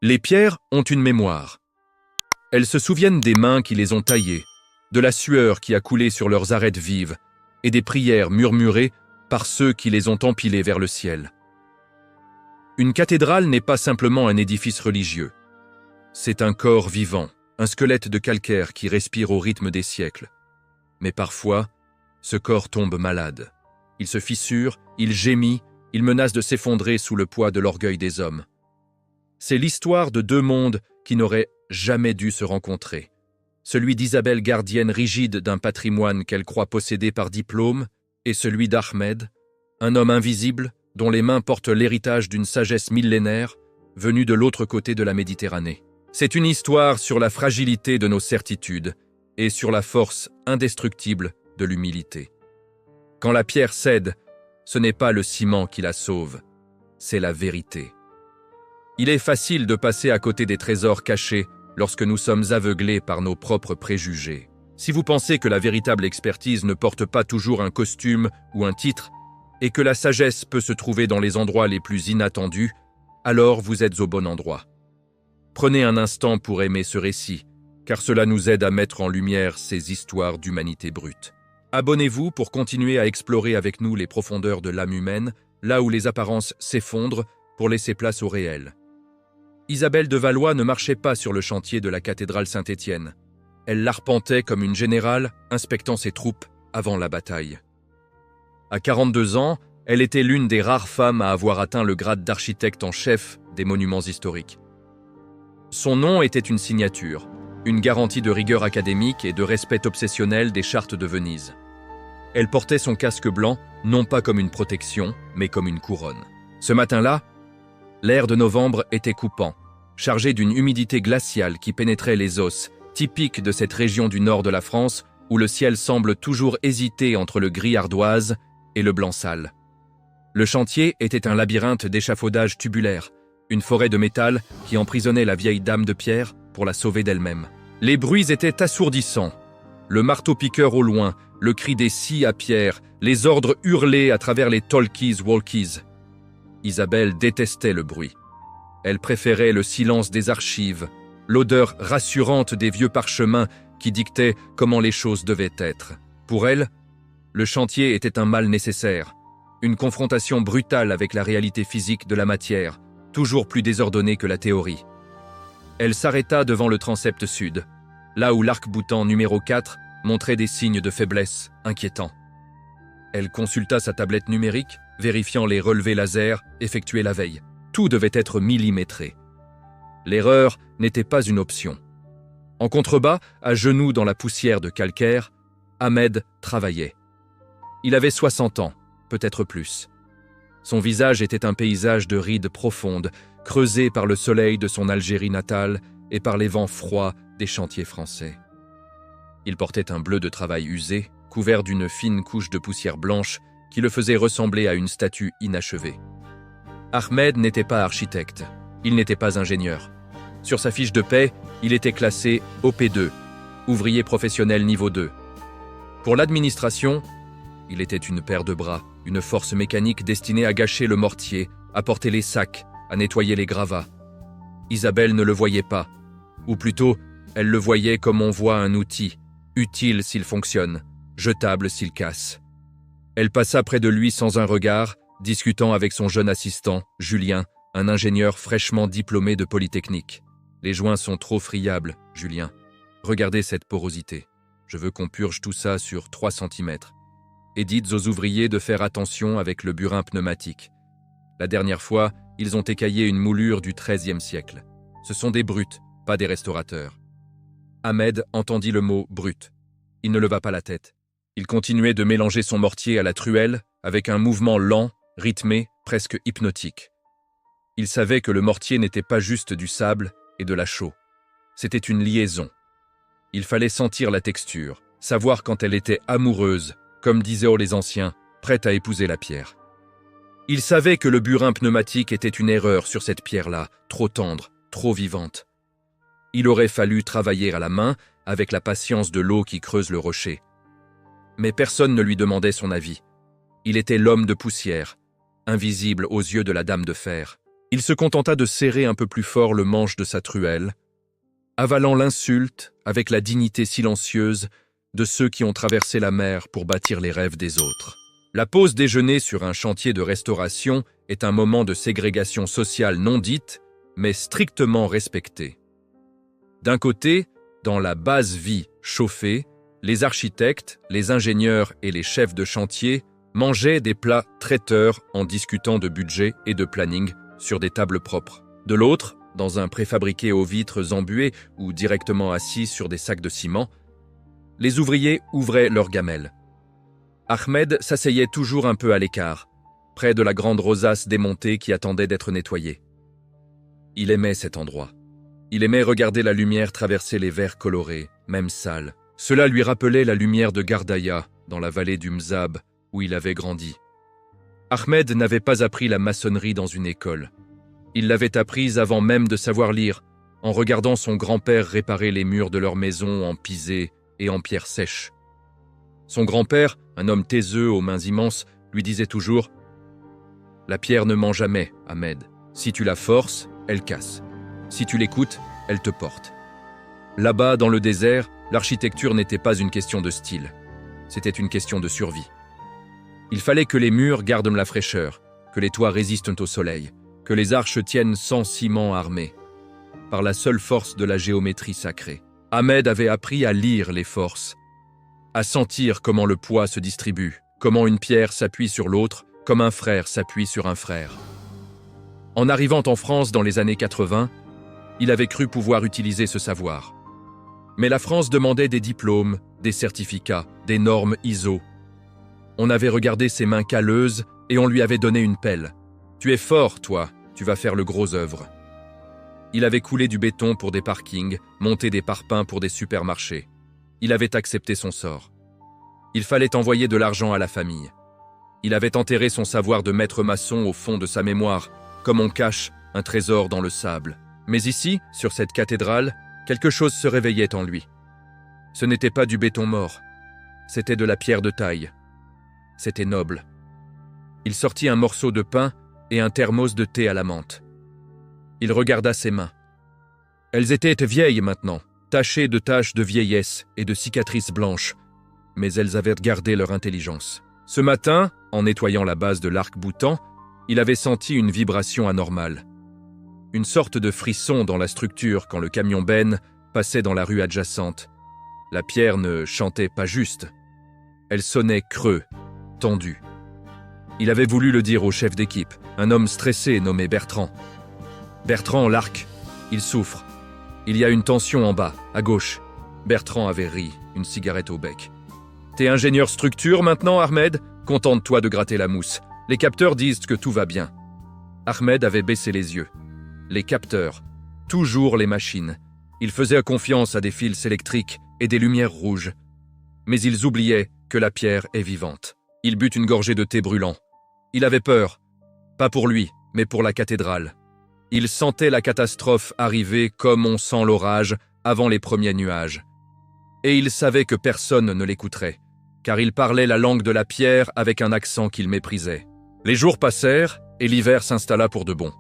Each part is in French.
Les pierres ont une mémoire. Elles se souviennent des mains qui les ont taillées, de la sueur qui a coulé sur leurs arêtes vives et des prières murmurées par ceux qui les ont empilées vers le ciel. Une cathédrale n'est pas simplement un édifice religieux. C'est un corps vivant, un squelette de calcaire qui respire au rythme des siècles. Mais parfois, ce corps tombe malade. Il se fissure, il gémit, il menace de s'effondrer sous le poids de l'orgueil des hommes. C'est l'histoire de deux mondes qui n'auraient jamais dû se rencontrer. Celui d'Isabelle, gardienne rigide d'un patrimoine qu'elle croit posséder par diplôme, et celui d'Ahmed, un homme invisible dont les mains portent l'héritage d'une sagesse millénaire venue de l'autre côté de la Méditerranée. C'est une histoire sur la fragilité de nos certitudes et sur la force indestructible de l'humilité. Quand la pierre cède, ce n'est pas le ciment qui la sauve, c'est la vérité. Il est facile de passer à côté des trésors cachés lorsque nous sommes aveuglés par nos propres préjugés. Si vous pensez que la véritable expertise ne porte pas toujours un costume ou un titre, et que la sagesse peut se trouver dans les endroits les plus inattendus, alors vous êtes au bon endroit. Prenez un instant pour aimer ce récit, car cela nous aide à mettre en lumière ces histoires d'humanité brute. Abonnez-vous pour continuer à explorer avec nous les profondeurs de l'âme humaine, là où les apparences s'effondrent pour laisser place au réel. Isabelle de Valois ne marchait pas sur le chantier de la cathédrale Saint-Étienne. Elle l'arpentait comme une générale, inspectant ses troupes avant la bataille. À 42 ans, elle était l'une des rares femmes à avoir atteint le grade d'architecte en chef des monuments historiques. Son nom était une signature, une garantie de rigueur académique et de respect obsessionnel des chartes de Venise. Elle portait son casque blanc, non pas comme une protection, mais comme une couronne. Ce matin-là, l'air de novembre était coupant, chargé d'une humidité glaciale qui pénétrait les os, typique de cette région du nord de la France où le ciel semble toujours hésiter entre le gris ardoise et le blanc sale. Le chantier était un labyrinthe d'échafaudages tubulaires, une forêt de métal qui emprisonnait la vieille dame de pierre pour la sauver d'elle-même. Les bruits étaient assourdissants. Le marteau-piqueur au loin, le cri des scies à pierre, les ordres hurlés à travers les talkies-walkies. Isabelle détestait le bruit. Elle préférait le silence des archives, l'odeur rassurante des vieux parchemins qui dictaient comment les choses devaient être. Pour elle, le chantier était un mal nécessaire, une confrontation brutale avec la réalité physique de la matière, toujours plus désordonnée que la théorie. Elle s'arrêta devant le transept sud, là où l'arc-boutant numéro 4 montrait des signes de faiblesse inquiétants. Elle consulta sa tablette numérique, vérifiant les relevés laser effectués la veille. Tout devait être millimétré. L'erreur n'était pas une option. En contrebas, à genoux dans la poussière de calcaire, Ahmed travaillait. Il avait 60 ans, peut-être plus. Son visage était un paysage de rides profondes, creusé par le soleil de son Algérie natale et par les vents froids des chantiers français. Il portait un bleu de travail usé, couvert d'une fine couche de poussière blanche qui le faisait ressembler à une statue inachevée. Ahmed n'était pas architecte, il n'était pas ingénieur. Sur sa fiche de paie, il était classé OP2, ouvrier professionnel niveau 2. Pour l'administration, il était une paire de bras, une force mécanique destinée à gâcher le mortier, à porter les sacs, à nettoyer les gravats. Isabelle ne le voyait pas, ou plutôt, elle le voyait comme on voit un outil, utile s'il fonctionne, jetable s'il casse. Elle passa près de lui sans un regard, discutant avec son jeune assistant, Julien, un ingénieur fraîchement diplômé de Polytechnique. Les joints sont trop friables, Julien. Regardez cette porosité. Je veux qu'on purge tout ça sur 3 cm. Et dites aux ouvriers de faire attention avec le burin pneumatique. La dernière fois, ils ont écaillé une moulure du XIIIe siècle. Ce sont des brutes, pas des restaurateurs. Ahmed entendit le mot « brut ». Il ne leva pas la tête. Il continuait de mélanger son mortier à la truelle avec un mouvement lent, rythmé, presque hypnotique. Il savait que le mortier n'était pas juste du sable et de la chaux. C'était une liaison. Il fallait sentir la texture, savoir quand elle était amoureuse, comme disaient les anciens, prête à épouser la pierre. Il savait que le burin pneumatique était une erreur sur cette pierre-là, trop tendre, trop vivante. Il aurait fallu travailler à la main avec la patience de l'eau qui creuse le rocher. Mais personne ne lui demandait son avis. Il était l'homme de poussière, invisible aux yeux de la dame de fer. Il se contenta de serrer un peu plus fort le manche de sa truelle, avalant l'insulte avec la dignité silencieuse de ceux qui ont traversé la mer pour bâtir les rêves des autres. La pause déjeuner sur un chantier de restauration est un moment de ségrégation sociale non dite, mais strictement respectée. D'un côté, dans la basse vie chauffée, les architectes, les ingénieurs et les chefs de chantier mangeaient des plats traiteurs en discutant de budget et de planning sur des tables propres. De l'autre, dans un préfabriqué aux vitres embuées ou directement assis sur des sacs de ciment, les ouvriers ouvraient leurs gamelles. Ahmed s'asseyait toujours un peu à l'écart, près de la grande rosace démontée qui attendait d'être nettoyée. Il aimait cet endroit. Il aimait regarder la lumière traverser les verres colorés, même sales. Cela lui rappelait la lumière de Gardaïa, dans la vallée du Mzab, où il avait grandi. Ahmed n'avait pas appris la maçonnerie dans une école. Il l'avait apprise avant même de savoir lire, en regardant son grand-père réparer les murs de leur maison en pisé et en pierre sèche. Son grand-père, un homme taiseux aux mains immenses, lui disait toujours « La pierre ne ment jamais, Ahmed. Si tu la forces, elle casse. Si tu l'écoutes, elle te porte. » Là-bas, dans le désert, l'architecture n'était pas une question de style. C'était une question de survie. Il fallait que les murs gardent la fraîcheur, que les toits résistent au soleil, que les arches tiennent sans ciment armé, par la seule force de la géométrie sacrée. Ahmed avait appris à lire les forces, à sentir comment le poids se distribue, comment une pierre s'appuie sur l'autre, comme un frère s'appuie sur un frère. En arrivant en France dans les années 80, il avait cru pouvoir utiliser ce savoir. Mais la France demandait des diplômes, des certificats, des normes ISO. On avait regardé ses mains calleuses et on lui avait donné une pelle. « Tu es fort, toi, tu vas faire le gros œuvre. » Il avait coulé du béton pour des parkings, monté des parpaings pour des supermarchés. Il avait accepté son sort. Il fallait envoyer de l'argent à la famille. Il avait enterré son savoir de maître maçon au fond de sa mémoire, comme on cache un trésor dans le sable. Mais ici, sur cette cathédrale, quelque chose se réveillait en lui. Ce n'était pas du béton mort, c'était de la pierre de taille. C'était noble. Il sortit un morceau de pain et un thermos de thé à la menthe. Il regarda ses mains. Elles étaient vieilles maintenant, tachées de taches de vieillesse et de cicatrices blanches, mais elles avaient gardé leur intelligence. Ce matin, en nettoyant la base de l'arc-boutant, il avait senti une vibration anormale. Une sorte de frisson dans la structure quand le camion Ben passait dans la rue adjacente. La pierre ne chantait pas juste. Elle sonnait creux, tendue. Il avait voulu le dire au chef d'équipe, un homme stressé nommé Bertrand. « Bertrand, l'arc, il souffre. Il y a une tension en bas, à gauche. » Bertrand avait ri, une cigarette au bec. « T'es ingénieur structure maintenant, Ahmed ? Contente-toi de gratter la mousse. Les capteurs disent que tout va bien. » Ahmed avait baissé les yeux. Les capteurs, toujours les machines. Ils faisaient confiance à des fils électriques et des lumières rouges. Mais ils oubliaient que la pierre est vivante. Il but une gorgée de thé brûlant. Il avait peur, pas pour lui, mais pour la cathédrale. Il sentait la catastrophe arriver comme on sent l'orage avant les premiers nuages. Et il savait que personne ne l'écouterait, car il parlait la langue de la pierre avec un accent qu'il méprisait. Les jours passèrent et l'hiver s'installa pour de bon.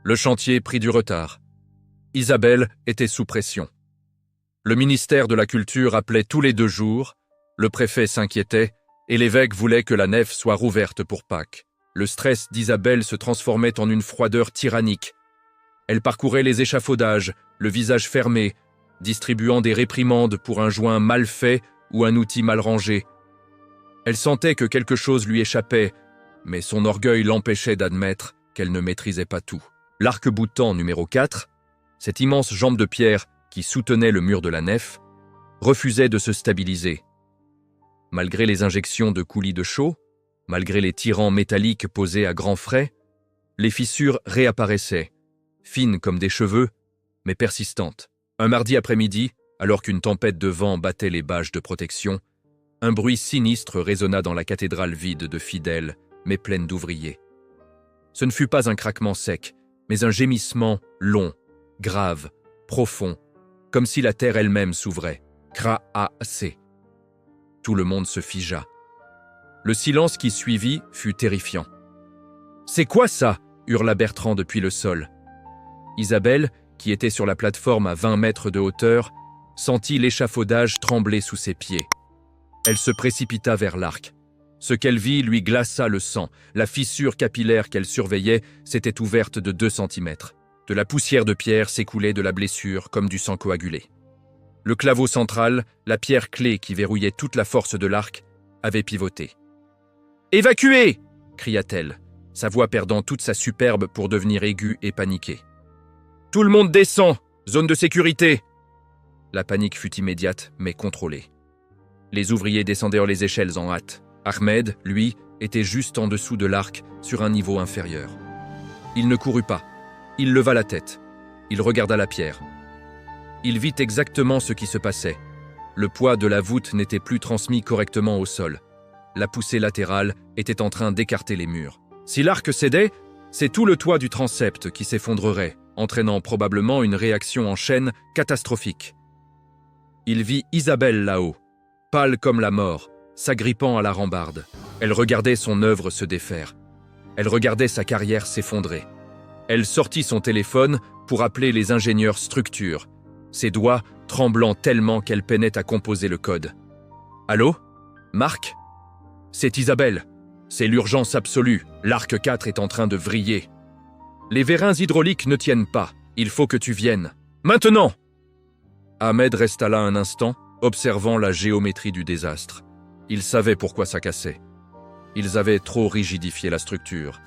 Le chantier prit du retard. Isabelle était sous pression. Le ministère de la Culture appelait tous les 2 jours, le préfet s'inquiétait et l'évêque voulait que la nef soit rouverte pour Pâques. Le stress d'Isabelle se transformait en une froideur tyrannique. Elle parcourait les échafaudages, le visage fermé, distribuant des réprimandes pour un joint mal fait ou un outil mal rangé. Elle sentait que quelque chose lui échappait, mais son orgueil l'empêchait d'admettre qu'elle ne maîtrisait pas tout. L'arc-boutant numéro 4, cette immense jambe de pierre qui soutenait le mur de la nef, refusait de se stabiliser. Malgré les injections de coulis de chaux, malgré les tirants métalliques posés à grands frais, les fissures réapparaissaient, fines comme des cheveux, mais persistantes. Un mardi après-midi, alors qu'une tempête de vent battait les bâches de protection, un bruit sinistre résonna dans la cathédrale vide de fidèles, mais pleine d'ouvriers. Ce ne fut pas un craquement sec, mais un gémissement long, grave, profond, comme si la terre elle-même s'ouvrait. Cra-a-c. Tout le monde se figea. Le silence qui suivit fut terrifiant. « C'est quoi ça » hurla Bertrand depuis le sol. Isabelle, qui était sur la plateforme à 20 mètres de hauteur, sentit l'échafaudage trembler sous ses pieds. Elle se précipita vers l'arc. Ce qu'elle vit lui glaça le sang. La fissure capillaire qu'elle surveillait s'était ouverte de 2 centimètres. De la poussière de pierre s'écoulait de la blessure comme du sang coagulé. Le claveau central, la pierre clé qui verrouillait toute la force de l'arc, avait pivoté. « Évacuez !» cria-t-elle, sa voix perdant toute sa superbe pour devenir aiguë et paniquée. « Tout le monde descend! Zone de sécurité !» La panique fut immédiate, mais contrôlée. Les ouvriers descendèrent les échelles en hâte. Ahmed, lui, était juste en dessous de l'arc, sur un niveau inférieur. Il ne courut pas. Il leva la tête. Il regarda la pierre. Il vit exactement ce qui se passait. Le poids de la voûte n'était plus transmis correctement au sol. La poussée latérale était en train d'écarter les murs. Si l'arc cédait, c'est tout le toit du transept qui s'effondrerait, entraînant probablement une réaction en chaîne catastrophique. Il vit Isabelle là-haut, pâle comme la mort, s'agrippant à la rambarde. Elle regardait son œuvre se défaire. Elle regardait sa carrière s'effondrer. Elle sortit son téléphone pour appeler les ingénieurs structure, ses doigts tremblant tellement qu'elle peinait à composer le code. « Allô ? Marc ? C'est Isabelle. C'est l'urgence absolue. L'arc 4 est en train de vriller. Les vérins hydrauliques ne tiennent pas. Il faut que tu viennes. Maintenant !» Ahmed resta là un instant, observant la géométrie du désastre. Il savait pourquoi ça cassait. Ils avaient trop rigidifié la structure.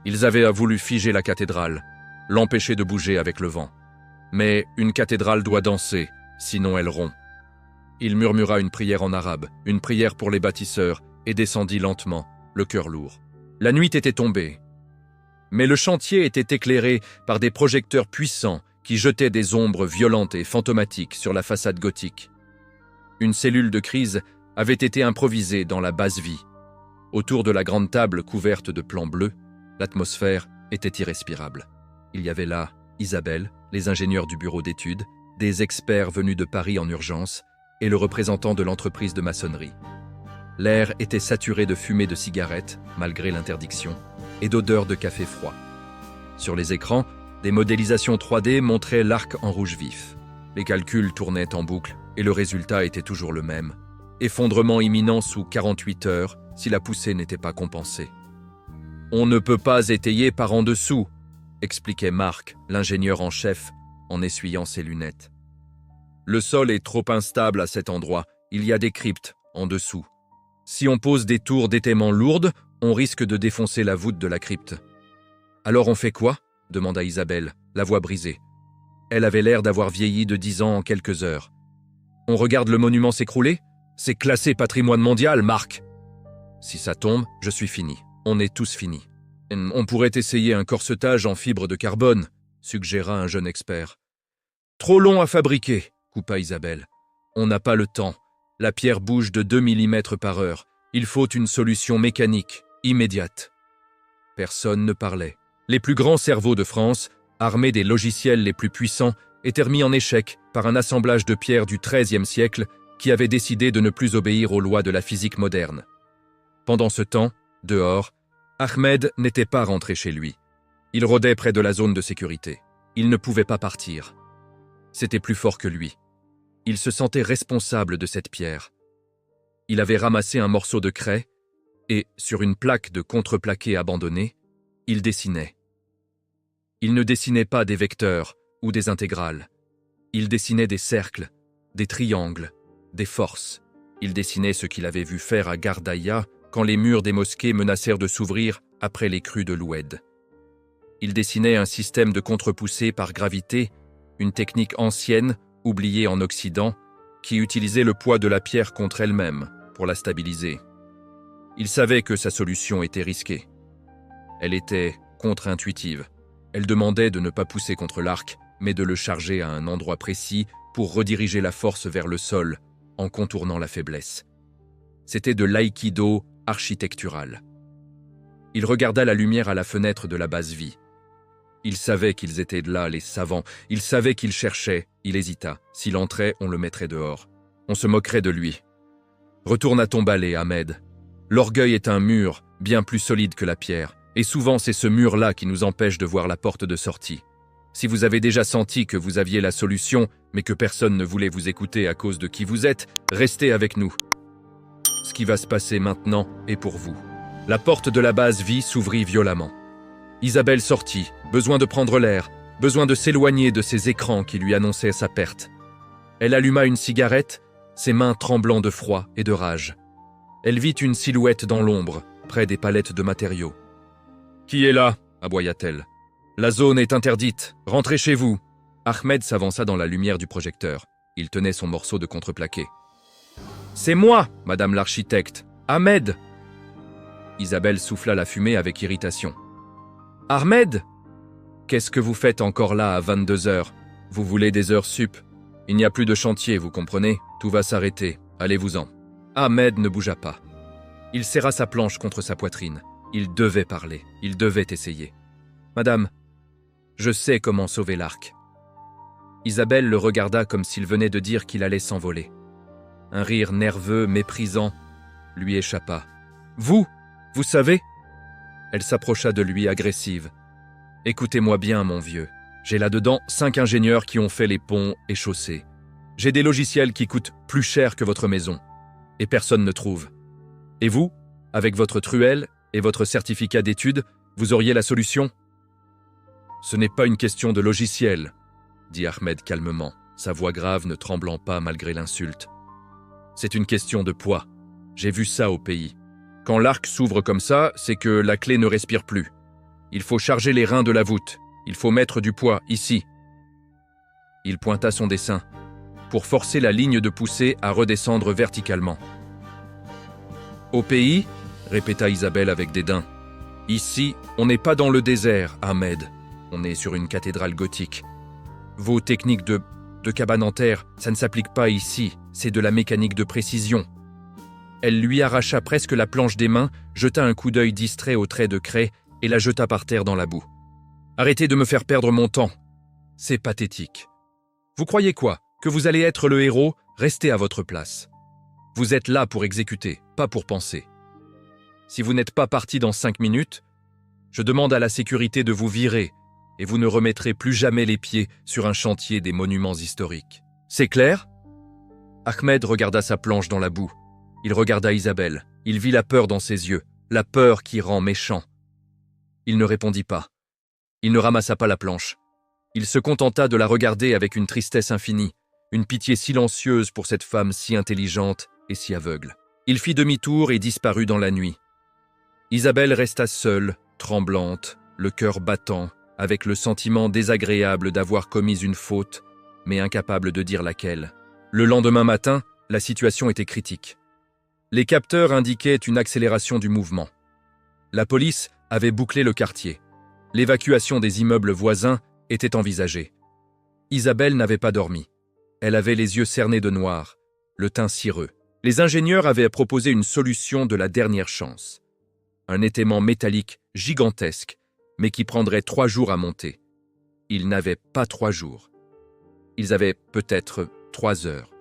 Ils avaient voulu figer la cathédrale, l'empêcher de bouger avec le vent. Mais une cathédrale doit danser, sinon elle rompt. Il murmura une prière en arabe, une prière pour les bâtisseurs, et descendit lentement, le cœur lourd. La nuit était tombée. Mais le chantier était éclairé par des projecteurs puissants qui jetaient des ombres violentes et fantomatiques sur la façade gothique. Une cellule de crise avait été improvisée dans la basse vie. Autour de la grande table couverte de plans bleus, l'atmosphère était irrespirable. Il y avait là Isabelle, les ingénieurs du bureau d'études, des experts venus de Paris en urgence et le représentant de l'entreprise de maçonnerie. L'air était saturé de fumée de cigarettes, malgré l'interdiction, et d'odeurs de café froid. Sur les écrans, des modélisations 3D montraient l'arc en rouge vif. Les calculs tournaient en boucle et le résultat était toujours le même. Effondrement imminent sous 48 heures si la poussée n'était pas compensée. « On ne peut pas étayer par en dessous », expliquait Marc, l'ingénieur en chef, en essuyant ses lunettes. « Le sol est trop instable à cet endroit, il y a des cryptes en dessous. Si on pose des tours d'étaiement lourdes, on risque de défoncer la voûte de la crypte. »« Alors on fait quoi ?» demanda Isabelle, la voix brisée. Elle avait l'air d'avoir vieilli de 10 ans en quelques heures. « On regarde le monument s'écrouler ? C'est classé patrimoine mondial, Marc !»« Si ça tombe, je suis fini. On est tous finis. »« On pourrait essayer un corsetage en fibre de carbone, » suggéra un jeune expert. « Trop long à fabriquer, » coupa Isabelle. « On n'a pas le temps. La pierre bouge de 2 mm par heure. Il faut une solution mécanique, immédiate. » Personne ne parlait. Les plus grands cerveaux de France, armés des logiciels les plus puissants, étaient remis en échec par un assemblage de pierres du XIIIe siècle qui avait décidé de ne plus obéir aux lois de la physique moderne. Pendant ce temps, dehors, Ahmed n'était pas rentré chez lui. Il rôdait près de la zone de sécurité. Il ne pouvait pas partir. C'était plus fort que lui. Il se sentait responsable de cette pierre. Il avait ramassé un morceau de craie et, sur une plaque de contreplaqué abandonnée, il dessinait. Il ne dessinait pas des vecteurs ou des intégrales. Il dessinait des cercles, des triangles, des forces. Il dessinait ce qu'il avait vu faire à Gardaïa quand les murs des mosquées menacèrent de s'ouvrir après les crues de l'Oued. Il dessinait un système de contre-poussée par gravité, une technique ancienne, oubliée en Occident, qui utilisait le poids de la pierre contre elle-même pour la stabiliser. Il savait que sa solution était risquée. Elle était contre-intuitive. Elle demandait de ne pas pousser contre l'arc, mais de le charger à un endroit précis pour rediriger la force vers le sol, en contournant la faiblesse. C'était de l'aïkido architectural. Il regarda la lumière à la fenêtre de la basse vie. Il savait qu'ils étaient là, les savants. Il savait qu'ils cherchaient. Il hésita. S'il entrait, on le mettrait dehors. On se moquerait de lui. « Retourne à ton balai, Ahmed. L'orgueil est un mur, bien plus solide que la pierre. Et souvent, c'est ce mur-là qui nous empêche de voir la porte de sortie. Si vous avez déjà senti que vous aviez la solution, mais que personne ne voulait vous écouter à cause de qui vous êtes, restez avec nous. Ce qui va se passer maintenant est pour vous. La porte de la base vie s'ouvrit violemment. Isabelle sortit, besoin de prendre l'air, besoin de s'éloigner de ces écrans qui lui annonçaient sa perte. Elle alluma une cigarette, ses mains tremblant de froid et de rage. Elle vit une silhouette dans l'ombre, près des palettes de matériaux. « Qui est là ?» aboya-t-elle. « La zone est interdite. Rentrez chez vous. » Ahmed s'avança dans la lumière du projecteur. Il tenait son morceau de contreplaqué. « C'est moi, madame l'architecte. Ahmed !» Isabelle souffla la fumée avec irritation. « Ahmed ? Qu'est-ce que vous faites encore là à 22 heures ? Vous voulez des heures sup ? Il n'y a plus de chantier, vous comprenez ? Tout va s'arrêter. Allez-vous-en. » Ahmed ne bougea pas. Il serra sa planche contre sa poitrine. Il devait parler. Il devait essayer. « Madame, je sais comment sauver l'arc. » Isabelle le regarda comme s'il venait de dire qu'il allait s'envoler. Un rire nerveux, méprisant, lui échappa. « Vous savez ?» Elle s'approcha de lui, agressive. « Écoutez-moi bien, mon vieux. J'ai là-dedans 5 ingénieurs qui ont fait les ponts et chaussées. J'ai des logiciels qui coûtent plus cher que votre maison. Et personne ne trouve. Et vous, avec votre truelle et votre certificat d'études, vous auriez la solution ? » « Ce n'est pas une question de logiciel, » dit Ahmed calmement, sa voix grave ne tremblant pas malgré l'insulte. « C'est une question de poids. J'ai vu ça au pays. Quand l'arc s'ouvre comme ça, c'est que la clé ne respire plus. Il faut charger les reins de la voûte. Il faut mettre du poids, ici. » Il pointa son dessin, pour forcer la ligne de poussée à redescendre verticalement. « Au pays ?» répéta Isabelle avec dédain. « Ici, on n'est pas dans le désert, Ahmed. On est sur une cathédrale gothique. Vos techniques de cabane en terre, ça ne s'applique pas ici, c'est de la mécanique de précision. » Elle lui arracha presque la planche des mains, jeta un coup d'œil distrait au trait de craie et la jeta par terre dans la boue. « Arrêtez de me faire perdre mon temps. C'est pathétique. Vous croyez quoi ? Que vous allez être le héros ? Restez à votre place. Vous êtes là pour exécuter, pas pour penser. Si vous n'êtes pas parti dans 5 minutes, je demande à la sécurité de vous virer et vous ne remettrez plus jamais les pieds sur un chantier des monuments historiques. C'est clair ? » Ahmed regarda sa planche dans la boue. Il regarda Isabelle. Il vit la peur dans ses yeux, la peur qui rend méchant. Il ne répondit pas. Il ne ramassa pas la planche. Il se contenta de la regarder avec une tristesse infinie, une pitié silencieuse pour cette femme si intelligente et si aveugle. Il fit demi-tour et disparut dans la nuit. Isabelle resta seule, tremblante, le cœur battant, avec le sentiment désagréable d'avoir commis une faute, mais incapable de dire laquelle. Le lendemain matin, la situation était critique. Les capteurs indiquaient une accélération du mouvement. La police avait bouclé le quartier. L'évacuation des immeubles voisins était envisagée. Isabelle n'avait pas dormi. Elle avait les yeux cernés de noir, le teint cireux. Les ingénieurs avaient proposé une solution de la dernière chance. Un étaiement métallique gigantesque, mais qui prendrait 3 jours à monter. Ils n'avaient pas 3 jours. Ils avaient peut-être 3 heures.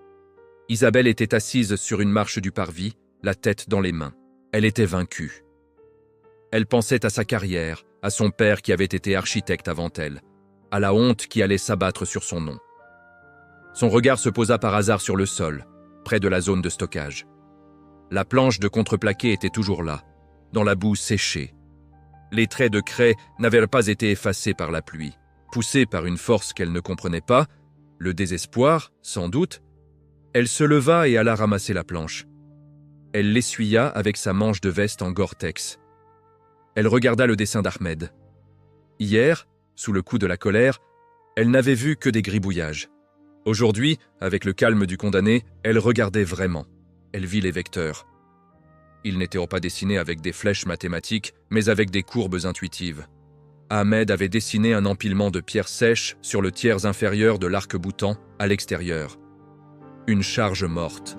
Isabelle était assise sur une marche du parvis, la tête dans les mains. Elle était vaincue. Elle pensait à sa carrière, à son père qui avait été architecte avant elle, à la honte qui allait s'abattre sur son nom. Son regard se posa par hasard sur le sol, près de la zone de stockage. La planche de contreplaqué était toujours là, dans la boue séchée. Les traits de craie n'avaient pas été effacés par la pluie. Poussée par une force qu'elle ne comprenait pas, le désespoir, sans doute, elle se leva et alla ramasser la planche. Elle l'essuya avec sa manche de veste en Gore-Tex. Elle regarda le dessin d'Ahmed. Hier, sous le coup de la colère, elle n'avait vu que des gribouillages. Aujourd'hui, avec le calme du condamné, elle regardait vraiment. Elle vit les vecteurs. Ils n'étaient pas dessinés avec des flèches mathématiques, mais avec des courbes intuitives. Ahmed avait dessiné un empilement de pierres sèches sur le tiers inférieur de l'arc-boutant, à l'extérieur. Une charge morte.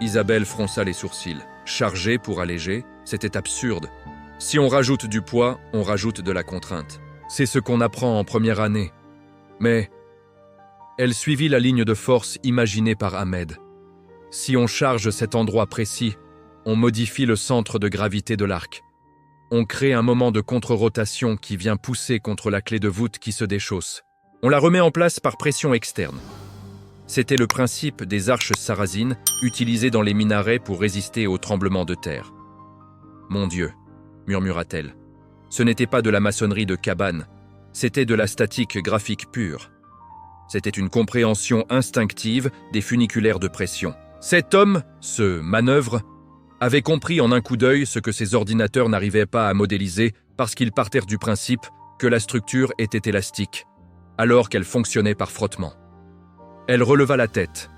Isabelle fronça les sourcils. Charger pour alléger, c'était absurde. Si on rajoute du poids, on rajoute de la contrainte. C'est ce qu'on apprend en première année. Mais elle suivit la ligne de force imaginée par Ahmed. Si on charge cet endroit précis, on modifie le centre de gravité de l'arc. On crée un moment de contre-rotation qui vient pousser contre la clé de voûte qui se déchausse. On la remet en place par pression externe. C'était le principe des arches sarrasines utilisées dans les minarets pour résister aux tremblements de terre. « Mon Dieu !» murmura-t-elle. Ce n'était pas de la maçonnerie de cabane, c'était de la statique graphique pure. C'était une compréhension instinctive des funiculaires de pression. Cet homme, ce manœuvre, avait compris en un coup d'œil ce que ses ordinateurs n'arrivaient pas à modéliser parce qu'ils partèrent du principe que la structure était élastique, alors qu'elle fonctionnait par frottement. Elle releva la tête.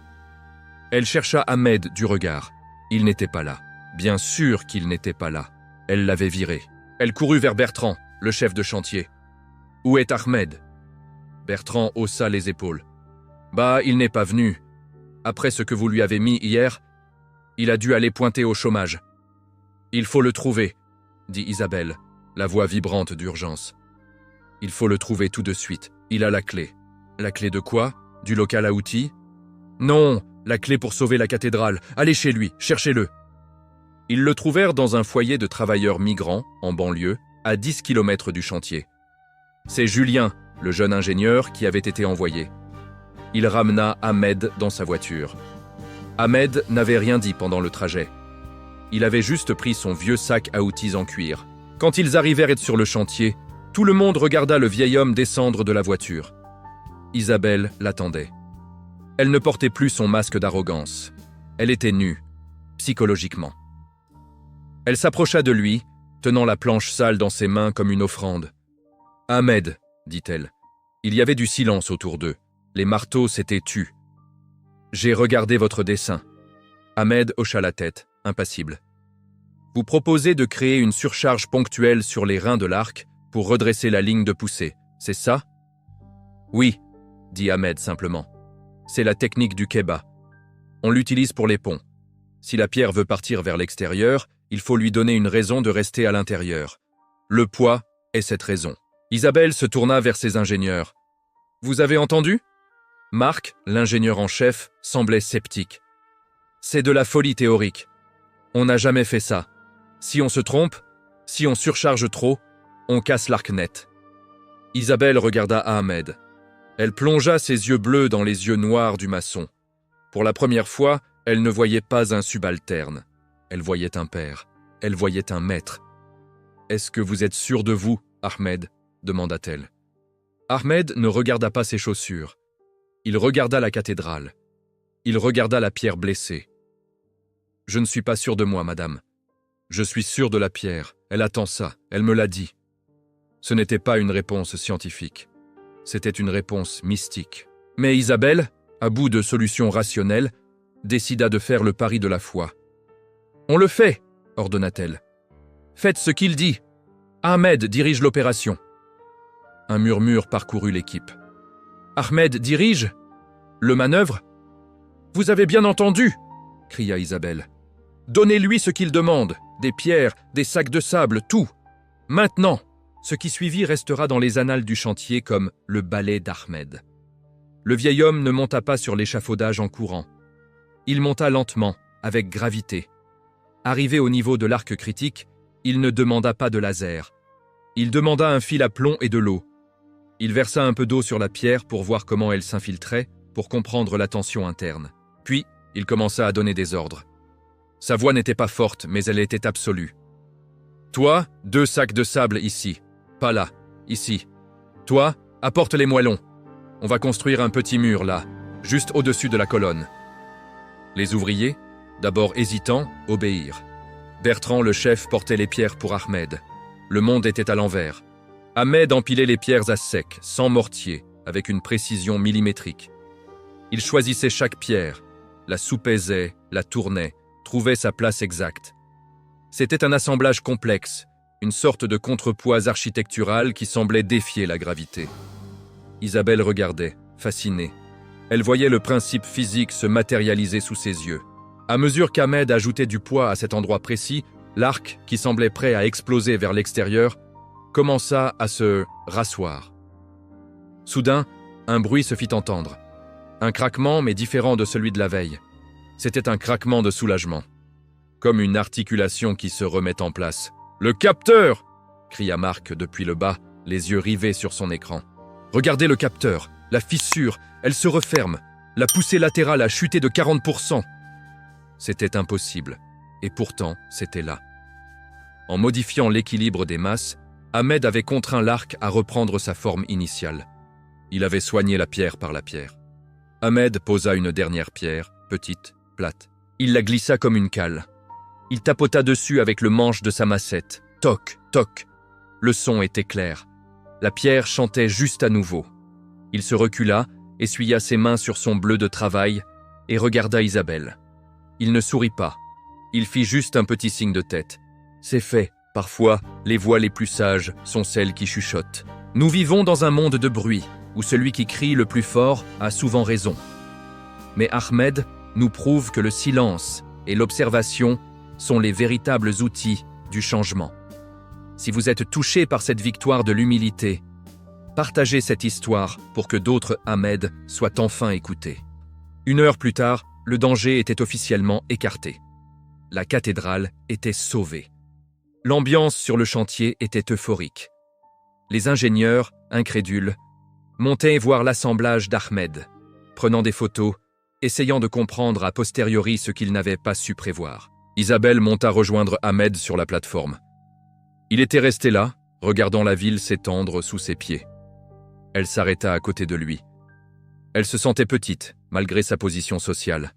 Elle chercha Ahmed du regard. Il n'était pas là. Bien sûr qu'il n'était pas là. Elle l'avait viré. Elle courut vers Bertrand, le chef de chantier. « Où est Ahmed ?» Bertrand haussa les épaules. « Bah, il n'est pas venu. Après ce que vous lui avez mis hier, il a dû aller pointer au chômage. »« Il faut le trouver, » dit Isabelle, la voix vibrante d'urgence. « Il faut le trouver tout de suite. Il a la clé. »« La clé de quoi ? Du local à outils ?»« Non, la clé pour sauver la cathédrale. Allez chez lui, cherchez-le. » Ils le trouvèrent dans un foyer de travailleurs migrants, en banlieue, à 10 km du chantier. C'est Julien, le jeune ingénieur, qui avait été envoyé. Il ramena Ahmed dans sa voiture. Ahmed n'avait rien dit pendant le trajet. Il avait juste pris son vieux sac à outils en cuir. Quand ils arrivèrent sur le chantier, tout le monde regarda le vieil homme descendre de la voiture. Isabelle l'attendait. Elle ne portait plus son masque d'arrogance. Elle était nue, psychologiquement. Elle s'approcha de lui, tenant la planche sale dans ses mains comme une offrande. « Ahmed, » dit-elle. Il y avait du silence autour d'eux. Les marteaux s'étaient tus. « J'ai regardé votre dessin. » Ahmed hocha la tête, impassible. « Vous proposez de créer une surcharge ponctuelle sur les reins de l'arc pour redresser la ligne de poussée, c'est ça ?»« Oui, » dit Ahmed simplement. « C'est la technique du Keba. On l'utilise pour les ponts. Si la pierre veut partir vers l'extérieur, il faut lui donner une raison de rester à l'intérieur. Le poids est cette raison. » Isabelle se tourna vers ses ingénieurs. « Vous avez entendu ?» Marc, l'ingénieur en chef, semblait sceptique. « C'est de la folie théorique. On n'a jamais fait ça. Si on se trompe, si on surcharge trop, on casse l'arc net. » Isabelle regarda Ahmed. Elle plongea ses yeux bleus dans les yeux noirs du maçon. Pour la première fois, elle ne voyait pas un subalterne. Elle voyait un père. Elle voyait un maître. « Est-ce que vous êtes sûr de vous, Ahmed ?» demanda-t-elle. Ahmed ne regarda pas ses chaussures. Il regarda la cathédrale. Il regarda la pierre blessée. « Je ne suis pas sûr de moi, madame. Je suis sûr de la pierre. Elle attend ça. Elle me l'a dit. » Ce n'était pas une réponse scientifique. C'était une réponse mystique. Mais Isabelle, à bout de solutions rationnelles, décida de faire le pari de la foi. « On le fait !» ordonna-t-elle. « Faites ce qu'il dit. Ahmed dirige l'opération. » Un murmure parcourut l'équipe. « Ahmed dirige ? Le manœuvre ? Vous avez bien entendu !» cria Isabelle. « Donnez-lui ce qu'il demande, des pierres, des sacs de sable, tout. Maintenant !» Ce qui suivit restera dans les annales du chantier comme le ballet d'Ahmed. Le vieil homme ne monta pas sur l'échafaudage en courant. Il monta lentement, avec gravité. Arrivé au niveau de l'arc critique, il ne demanda pas de laser. Il demanda un fil à plomb et de l'eau. Il versa un peu d'eau sur la pierre pour voir comment elle s'infiltrait, pour comprendre la tension interne. Puis, il commença à donner des ordres. Sa voix n'était pas forte, mais elle était absolue. « Toi, 2 sacs de sable ici. Pas là, ici. Toi, apporte les moellons. On va construire un petit mur là, juste au-dessus de la colonne. » Les ouvriers, d'abord hésitants, obéirent. Bertrand, le chef, portait les pierres pour Ahmed. Le monde était à l'envers. Ahmed empilait les pierres à sec, sans mortier, avec une précision millimétrique. Il choisissait chaque pierre, la soupesait, la tournait, trouvait sa place exacte. C'était un assemblage complexe, une sorte de contrepoids architectural qui semblait défier la gravité. Isabelle regardait, fascinée. Elle voyait le principe physique se matérialiser sous ses yeux. À mesure qu'Ahmed ajoutait du poids à cet endroit précis, l'arc, qui semblait prêt à exploser vers l'extérieur, commença à se rasseoir. Soudain, un bruit se fit entendre. Un craquement, mais différent de celui de la veille. C'était un craquement de soulagement. Comme une articulation qui se remet en place. Le capteur !» cria Marc depuis le bas, les yeux rivés sur son écran. « Regardez le capteur, la fissure, elle se referme. La poussée latérale a chuté de 40%. » C'était impossible, et pourtant c'était là. En modifiant l'équilibre des masses, Ahmed avait contraint l'arc à reprendre sa forme initiale. Il avait soigné la pierre par la pierre. Ahmed posa une dernière pierre, petite, plate. Il la glissa comme une cale. Il tapota dessus avec le manche de sa massette. Toc, toc. Le son était clair. La pierre chantait juste à nouveau. Il se recula, essuya ses mains sur son bleu de travail et regarda Isabelle. Il ne sourit pas. Il fit juste un petit signe de tête. C'est fait. Parfois, les voix les plus sages sont celles qui chuchotent. Nous vivons dans un monde de bruit, où celui qui crie le plus fort a souvent raison. Mais Ahmed nous prouve que le silence et l'observation sont les véritables outils du changement. Si vous êtes touché par cette victoire de l'humilité, partagez cette histoire pour que d'autres Ahmed soient enfin écoutés. 1 heure plus tard, le danger était officiellement écarté. La cathédrale était sauvée. L'ambiance sur le chantier était euphorique. Les ingénieurs, incrédules, montaient voir l'assemblage d'Ahmed, prenant des photos, essayant de comprendre a posteriori ce qu'ils n'avaient pas su prévoir. Isabelle monta rejoindre Ahmed sur la plateforme. Il était resté là, regardant la ville s'étendre sous ses pieds. Elle s'arrêta à côté de lui. Elle se sentait petite, malgré sa position sociale.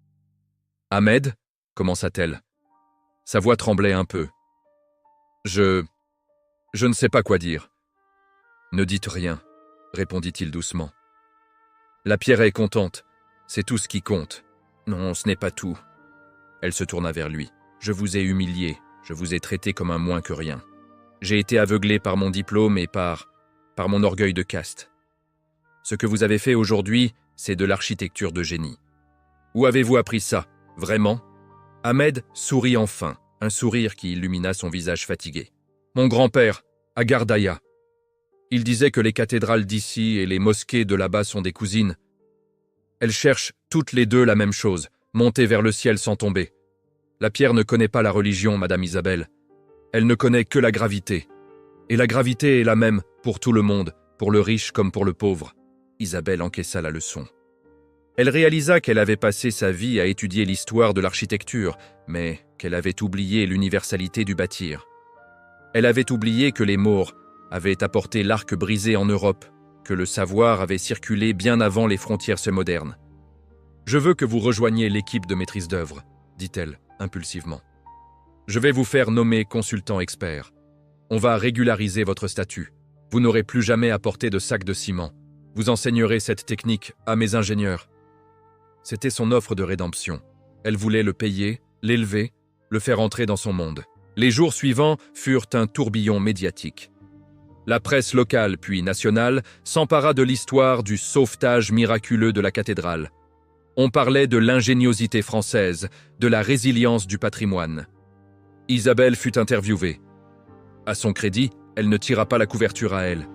« Ahmed » commença-t-elle. Sa voix tremblait un peu. « Je ne sais pas quoi dire. »« Ne dites rien, » répondit-il doucement. « La pierre est contente, c'est tout ce qui compte. »« Non, ce n'est pas tout. » Elle se tourna vers lui. « Je vous ai humilié, je vous ai traité comme un moins que rien. J'ai été aveuglé par mon diplôme et par mon orgueil de caste. Ce que vous avez fait aujourd'hui, c'est de l'architecture de génie. Où avez-vous appris ça, vraiment ?» Ahmed sourit enfin, un sourire qui illumina son visage fatigué. « Mon grand-père, à Gardaïa. Il disait que les cathédrales d'ici et les mosquées de là-bas sont des cousines. Elles cherchent toutes les deux la même chose, monter vers le ciel sans tomber. La pierre ne connaît pas la religion, Madame Isabelle. Elle ne connaît que la gravité. Et la gravité est la même pour tout le monde, pour le riche comme pour le pauvre. » Isabelle encaissa la leçon. Elle réalisa qu'elle avait passé sa vie à étudier l'histoire de l'architecture, mais qu'elle avait oublié l'universalité du bâtir. Elle avait oublié que les Maures avaient apporté l'arc brisé en Europe, que le savoir avait circulé bien avant les frontières modernes. « Je veux que vous rejoigniez l'équipe de maîtrise d'œuvre, » dit-elle impulsivement. « Je vais vous faire nommer consultant expert. On va régulariser votre statut. Vous n'aurez plus jamais à porter de sac de ciment. Vous enseignerez cette technique à mes ingénieurs. » C'était son offre de rédemption. Elle voulait le payer, l'élever, le faire entrer dans son monde. Les jours suivants furent un tourbillon médiatique. La presse locale puis nationale s'empara de l'histoire du sauvetage miraculeux de la cathédrale. On parlait de l'ingéniosité française, de la résilience du patrimoine. Isabelle fut interviewée. À son crédit, elle ne tira pas la couverture à elle.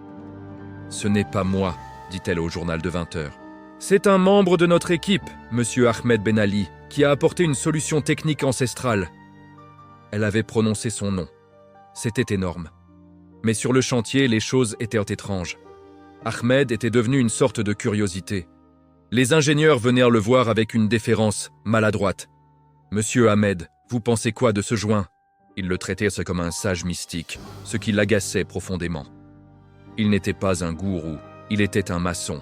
« Ce n'est pas moi », dit-elle au journal de 20 heures. « C'est un membre de notre équipe, Monsieur Ahmed Ben Ali, qui a apporté une solution technique ancestrale. » Elle avait prononcé son nom. C'était énorme. Mais sur le chantier, les choses étaient étranges. Ahmed était devenu une sorte de curiosité. Les ingénieurs venaient le voir avec une déférence maladroite. « Monsieur Ahmed, vous pensez quoi de ce joint ?» Ils le traitaient comme un sage mystique, ce qui l'agaçait profondément. Il n'était pas un gourou, il était un maçon.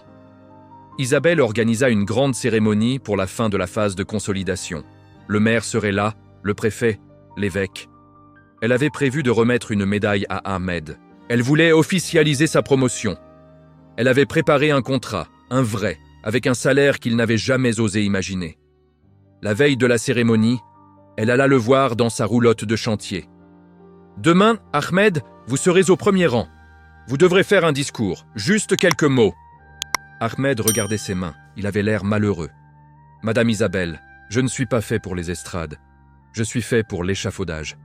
Isabelle organisa une grande cérémonie pour la fin de la phase de consolidation. Le maire serait là, le préfet, l'évêque. Elle avait prévu de remettre une médaille à Ahmed. Elle voulait officialiser sa promotion. Elle avait préparé un contrat, un vrai, avec un salaire qu'il n'avait jamais osé imaginer. La veille de la cérémonie, elle alla le voir dans sa roulotte de chantier. « Demain, Ahmed, vous serez au premier rang. Vous devrez faire un discours, juste quelques mots. » Ahmed regardait ses mains, il avait l'air malheureux. « Madame Isabelle, je ne suis pas fait pour les estrades. Je suis fait pour l'échafaudage.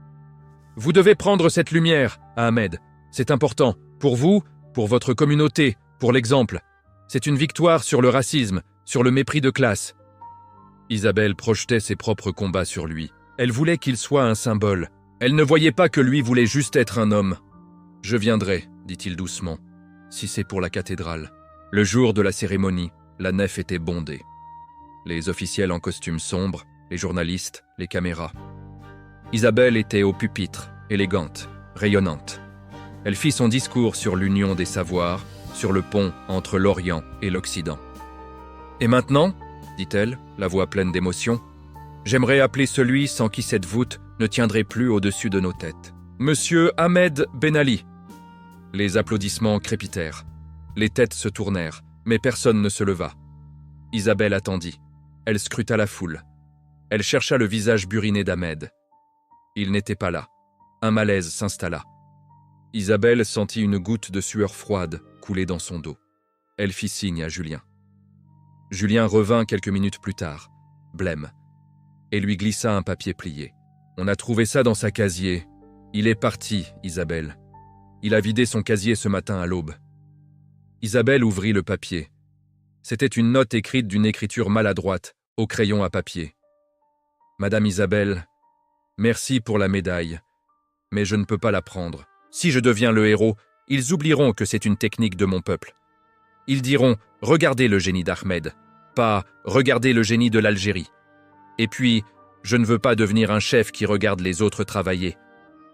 Vous devez prendre cette lumière, Ahmed. C'est important, pour vous, pour votre communauté, pour l'exemple. C'est une victoire sur le racisme, sur le mépris de classe. » Isabelle projetait ses propres combats sur lui. Elle voulait qu'il soit un symbole, Elle ne voyait pas que lui voulait juste être un homme. « Je viendrai, dit-il doucement, si c'est pour la cathédrale. » Le jour de la cérémonie, la nef était bondée. Les officiels en costume sombre, les journalistes, les caméras. Isabelle était au pupitre, élégante, rayonnante. Elle fit son discours sur l'union des savoirs, sur le pont entre l'Orient et l'Occident. « Et maintenant, dit-elle, la voix pleine d'émotion, j'aimerais appeler celui sans qui cette voûte ne tiendrait plus au-dessus de nos têtes. Monsieur Ahmed Ben Ali. » Les applaudissements crépitèrent. Les têtes se tournèrent, mais personne ne se leva. Isabelle attendit. Elle scruta la foule. Elle chercha le visage buriné d'Ahmed. Il n'était pas là. Un malaise s'installa. Isabelle sentit une goutte de sueur froide couler dans son dos. Elle fit signe à Julien. Julien revint quelques minutes plus tard, blême, et lui glissa un papier plié. « On a trouvé ça dans sa casier. Il est parti, Isabelle. Il a vidé son casier ce matin à l'aube. » Isabelle ouvrit le papier. C'était une note écrite d'une écriture maladroite, au crayon à papier. « Madame Isabelle, merci pour la médaille, mais je ne peux pas la prendre. Si je deviens le héros, ils oublieront que c'est une technique de mon peuple. Ils diront « Regardez le génie d'Ahmed », pas « Regardez le génie de l'Algérie ». Et puis, je ne veux pas devenir un chef qui regarde les autres travailler.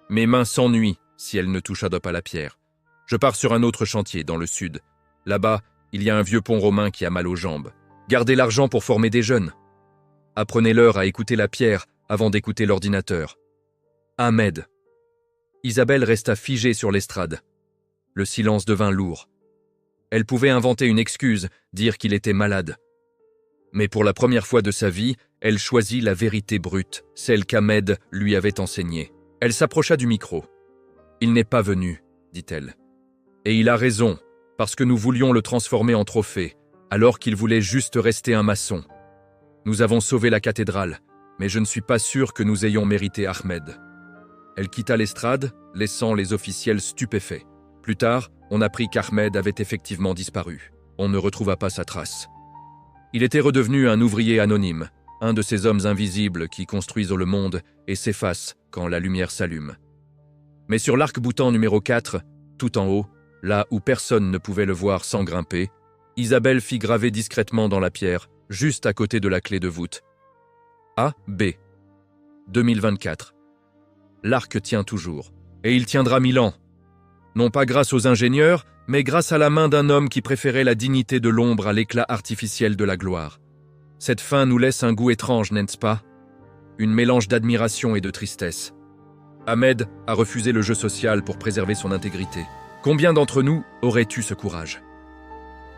Mes mains s'ennuient si elles ne touchent pas à la pierre. Je pars sur un autre chantier, dans le sud. Là-bas, il y a un vieux pont romain qui a mal aux jambes. Gardez l'argent pour former des jeunes. Apprenez-leur à écouter la pierre avant d'écouter l'ordinateur. Ahmed. Isabelle resta figée sur l'estrade. Le silence devint lourd. Elle pouvait inventer une excuse, dire qu'il était malade. Mais pour la première fois de sa vie, elle choisit la vérité brute, celle qu'Ahmed lui avait enseignée. Elle s'approcha du micro. « Il n'est pas venu, dit-elle. Et il a raison, parce que nous voulions le transformer en trophée, alors qu'il voulait juste rester un maçon. Nous avons sauvé la cathédrale, mais je ne suis pas sûr que nous ayons mérité Ahmed. » Elle quitta l'estrade, laissant les officiels stupéfaits. Plus tard, on apprit qu'Ahmed avait effectivement disparu. On ne retrouva pas sa trace. Il était redevenu un ouvrier anonyme, un de ces hommes invisibles qui construisent le monde et s'effacent quand la lumière s'allume. Mais sur l'arc-boutant numéro 4, tout en haut, là où personne ne pouvait le voir sans grimper, Isabelle fit graver discrètement dans la pierre, juste à côté de la clé de voûte. A. B. 2024. L'arc tient toujours, et il tiendra 1000 ans. Non pas grâce aux ingénieurs, mais grâce à la main d'un homme qui préférait la dignité de l'ombre à l'éclat artificiel de la gloire. Cette fin nous laisse un goût étrange, n'est-ce pas? Une mélange d'admiration et de tristesse. Ahmed a refusé le jeu social pour préserver son intégrité. Combien d'entre nous auraient eu ce courage?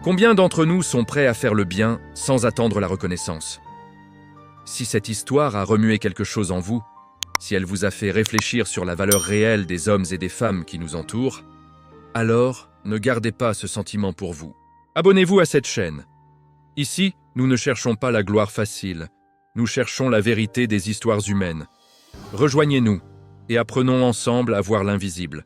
Combien d'entre nous sont prêts à faire le bien sans attendre la reconnaissance? Si cette histoire a remué quelque chose en vous, si elle vous a fait réfléchir sur la valeur réelle des hommes et des femmes qui nous entourent, alors ne gardez pas ce sentiment pour vous. Abonnez-vous à cette chaîne. Ici, nous ne cherchons pas la gloire facile, nous cherchons la vérité des histoires humaines. Rejoignez-nous et apprenons ensemble à voir l'invisible.